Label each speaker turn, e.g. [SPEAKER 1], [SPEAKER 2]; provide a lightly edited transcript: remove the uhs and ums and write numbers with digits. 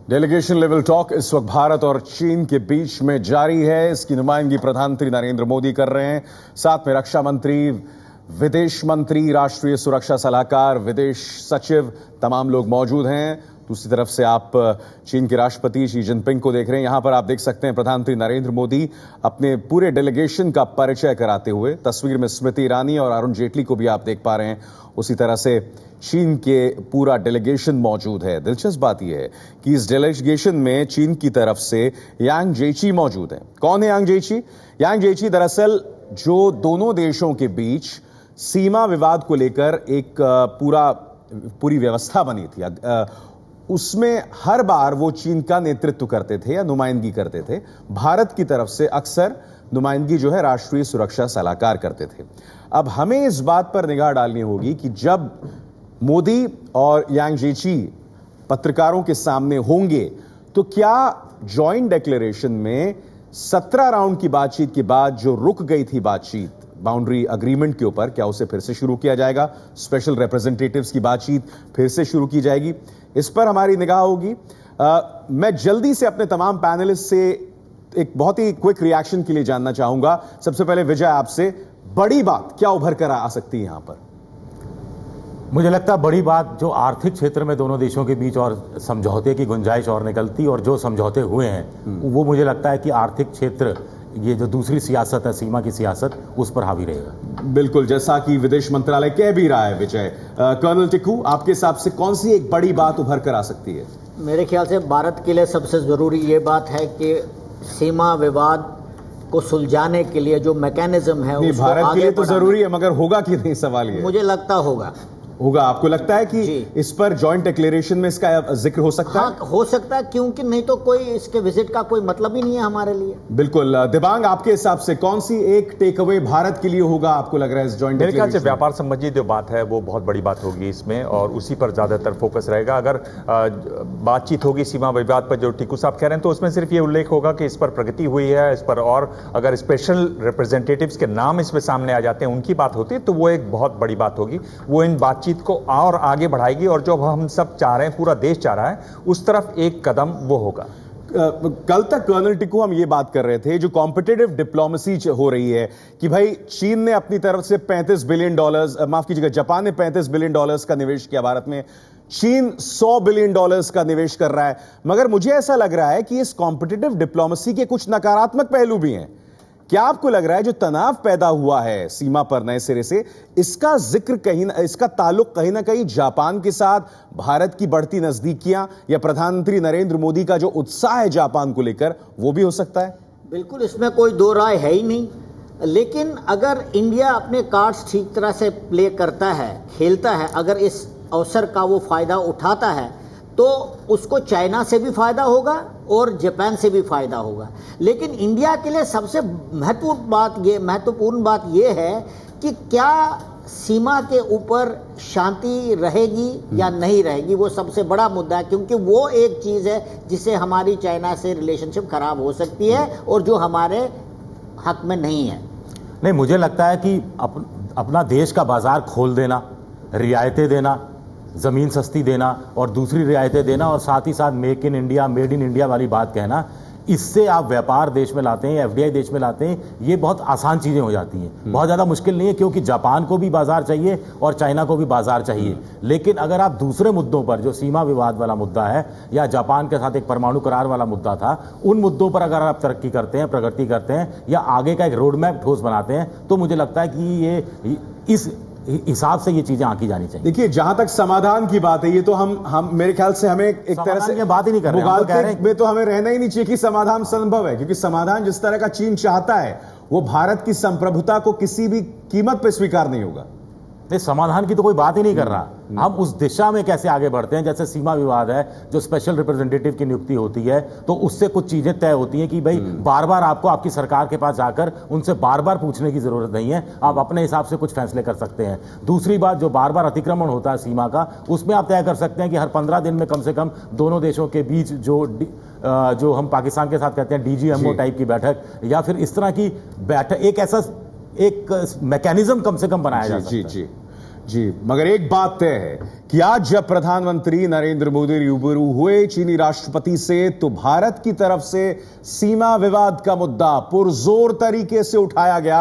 [SPEAKER 1] Delegation level talk इस वक्त भारत और चीन के बीच में जारी है। इसकी नुमाइंदगी प्रधानमंत्री नरेंद्र मोदी कर रहे हैं। साथ में रक्षा मंत्री, विदेश मंत्री, राष्ट्रीय सुरक्षा सलाहकार, विदेश सचिव, तमाम लोग मौजूद हैं। दूसरी तरफ से आप चीन के राष्ट्रपति शी जिनपिंग को देख रहे हैं। यहां पर आप देख सकते हैं प्रधानमंत्री नरेंद्र मोदी अपने पूरे डेलीगेशन का परिचय कराते हुए। तस्वीर में स्मृति ईरानी और अरुण जेटली को भी आप देख पा रहे हैं। उसी तरह से चीन के पूरा डेलीगेशन मौजूद है। दिलचस्प बात यह है कि इस डेलीगेशन में चीन की तरफ से यांग जेची मौजूद है। कौन है यांग जेची? यांग जेची दरअसल जो दोनों देशों के बीच सीमा विवाद को लेकर एक पूरी व्यवस्था बनी थी, उसमें हर बार वो चीन का नेतृत्व करते थे या नुमाइंदगी करते थे। भारत की तरफ से अक्सर नुमाइंदगी जो है राष्ट्रीय सुरक्षा सलाहकार करते थे। अब हमें इस बात पर निगाह डालनी होगी कि जब मोदी और यांग जेची पत्रकारों के सामने होंगे तो क्या जॉइंट डिक्लेरेशन में 17 राउंड की बातचीत के बाद जो रुक गई थी बातचीत बाउंड्री अग्रीमेंट के ऊपर, क्या उसे फिर से शुरू किया जाएगा? स्पेशल रिप्रेजेंटेटिव्स की बातचीत फिर से शुरू की जाएगी? इस पर हमारी निगाह होगी। मैं जल्दी से अपने तमाम पैनलिस्ट से एक बहुत ही क्विक रिएक्शन के लिए जानना चाहूंगा। सबसे पहले विजय, आपसे बड़ी बात क्या उभर कर आ सकती है यहां पर?
[SPEAKER 2] मुझे लगता है बड़ी बात जो आर्थिक क्षेत्र में दोनों देशों के बीच और समझौते की गुंजाइश और निकलती, और जो समझौते हुए हैं वो मुझे लगता है कि आर्थिक क्षेत्र, ये जो दूसरी सियासत है, सीमा की सियासत, उस पर हावी रहेगा।
[SPEAKER 1] बिल्कुल, जैसा कि विदेश मंत्रालय कह भी रहा है। विजय, कर्नल टिक्कू, आपके हिसाब से कौन सी एक बड़ी बात उभर कर आ सकती है?
[SPEAKER 3] मेरे ख्याल से भारत के लिए सबसे जरूरी ये बात है कि सीमा विवाद को सुलझाने के लिए जो मैकेनिज्म है उसको
[SPEAKER 1] भारत के लिए तो जरूरी है, मगर होगा कि नहीं, सवाल ये
[SPEAKER 3] मुझे लगता होगा।
[SPEAKER 1] आपको लगता है कि इस पर जॉइंट डिक्लेरेशन में इसका जिक्र हो सकता है?
[SPEAKER 3] हाँ, हो सकता है, क्योंकि नहीं तो कोई इसके विजिट का कोई मतलब ही नहीं है हमारे लिए।
[SPEAKER 1] बिल्कुल। दिबांग, आपके हिसाब से कौन सी एक टेक अवे भारत के लिए होगा, आपको लग रहा है इस जॉइंट
[SPEAKER 4] डिक्लेरेशन? मेरे ख्याल से व्यापार संबंधी जो बात है वो बहुत बड़ी बात होगी इसमें, और उसी पर ज्यादातर फोकस रहेगा। अगर बातचीत होगी सीमा विवाद पर, जो टिक्कू साहब कह रहे हैं, तो उसमें सिर्फ ये उल्लेख होगा कि इस पर प्रगति हुई है, इस पर, और अगर स्पेशल रिप्रेजेंटेटिव्स के नाम इसमें सामने आ जाते हैं, उनकी बात होती है, तो वो एक बहुत बड़ी बात होगी। वो इन बातचीत को और आगे बढ़ाएगी, और जो हम सब चाह रहे हैं, पूरा देश चाह रहा है, उस तरफ एक कदम वो होगा।
[SPEAKER 1] कल तक कर्नल टिक्कू हम ये बात कर रहे थे, जो कॉम्पिटिटिव डिप्लोमेसी हो रही है कि भाई चीन ने अपनी तरफ से $35 बिलियन, माफ कीजिएगा, जापान ने $35 बिलियन का निवेश किया भारत में, चीन $100 बिलियन का निवेश कर रहा है। मगर मुझे ऐसा लग रहा है कि इस कॉम्पिटिटिव डिप्लोमेसी के कुछ नकारात्मक पहलू भी हैं। क्या आपको लग रहा है जो तनाव पैदा हुआ है सीमा पर नए सिरे से, इसका जिक्र इसका ताल्लुक कहीं ना कहीं जापान के साथ, भारत की बढ़ती नजदीकियां, या प्रधानमंत्री नरेंद्र मोदी का जो उत्साह है जापान को लेकर, वो भी हो सकता है?
[SPEAKER 3] बिल्कुल, इसमें कोई दो राय है ही नहीं। लेकिन अगर इंडिया अपने कार्ड्स ठीक तरह से प्ले करता है, खेलता है, अगर इस अवसर का वो फायदा उठाता है, तो उसको चाइना से भी फायदा होगा और जापान से भी फायदा होगा। लेकिन इंडिया के लिए सबसे महत्वपूर्ण बात ये है कि क्या सीमा के ऊपर शांति रहेगी या नहीं रहेगी, वो सबसे बड़ा मुद्दा है, क्योंकि वो एक चीज़ है जिससे हमारी चाइना से रिलेशनशिप खराब हो सकती है और जो हमारे हक में नहीं है।
[SPEAKER 2] नहीं, मुझे लगता है कि अपना देश का बाजार खोल देना, रियायतें देना, ज़मीन सस्ती देना और दूसरी रियायतें देना, और साथ ही साथ make in India, made in India वाली बात कहना, इससे आप व्यापार देश में लाते हैं, एफडीआई देश में लाते हैं, ये बहुत आसान चीज़ें हो जाती हैं, बहुत ज़्यादा मुश्किल नहीं है, क्योंकि जापान को भी बाजार चाहिए और चाइना को भी बाजार चाहिए। लेकिन अगर आप दूसरे मुद्दों पर, जो सीमा विवाद वाला मुद्दा है या जापान के साथ एक परमाणु करार वाला मुद्दा था, उन मुद्दों पर अगर आप तरक्की करते हैं, प्रगति करते हैं, या आगे का एक रोड मैप ठोस बनाते हैं, तो मुझे लगता है कि ये इस हिसाब से ये चीजें आंकी जानी चाहिए।
[SPEAKER 1] देखिए, जहां तक समाधान की बात है, ये तो हम मेरे ख्याल से हमें एक तरह से
[SPEAKER 2] बात ही नहीं कर रहे हैं,
[SPEAKER 1] में तो हमें रहना ही नहीं चाहिए कि समाधान संभव है, क्योंकि समाधान जिस तरह का चीन चाहता है वो भारत की संप्रभुता को किसी भी कीमत पर स्वीकार नहीं होगा।
[SPEAKER 2] नहीं, समाधान की तो कोई बात ही नहीं कर रहा। हम उस दिशा में कैसे आगे बढ़ते हैं, जैसे सीमा विवाद है, जो स्पेशल रिप्रेजेंटेटिव की नियुक्ति होती है, तो उससे कुछ चीजें तय होती हैं कि भाई बार बार आपको आपकी सरकार के पास जाकर उनसे बार बार पूछने की जरूरत नहीं है, आप अपने हिसाब से कुछ फैसले कर सकते हैं। दूसरी बात, जो बार बार अतिक्रमण होता है सीमा का, उसमें आप तय कर सकते हैं कि हर 15 दिन में कम से कम दोनों देशों के बीच जो हम पाकिस्तान के साथ कहते हैं डीजीएमओ टाइप की बैठक, या फिर इस तरह की बैठक, एक ऐसा एक मैकेनिज्म कम से कम बनाया जा सकता है।
[SPEAKER 1] जी, मगर एक बात तय है कि आज जब प्रधानमंत्री नरेंद्र मोदी रूबरू हुए चीनी राष्ट्रपति से, तो भारत की तरफ से सीमा विवाद का मुद्दा पुरजोर तरीके से उठाया गया।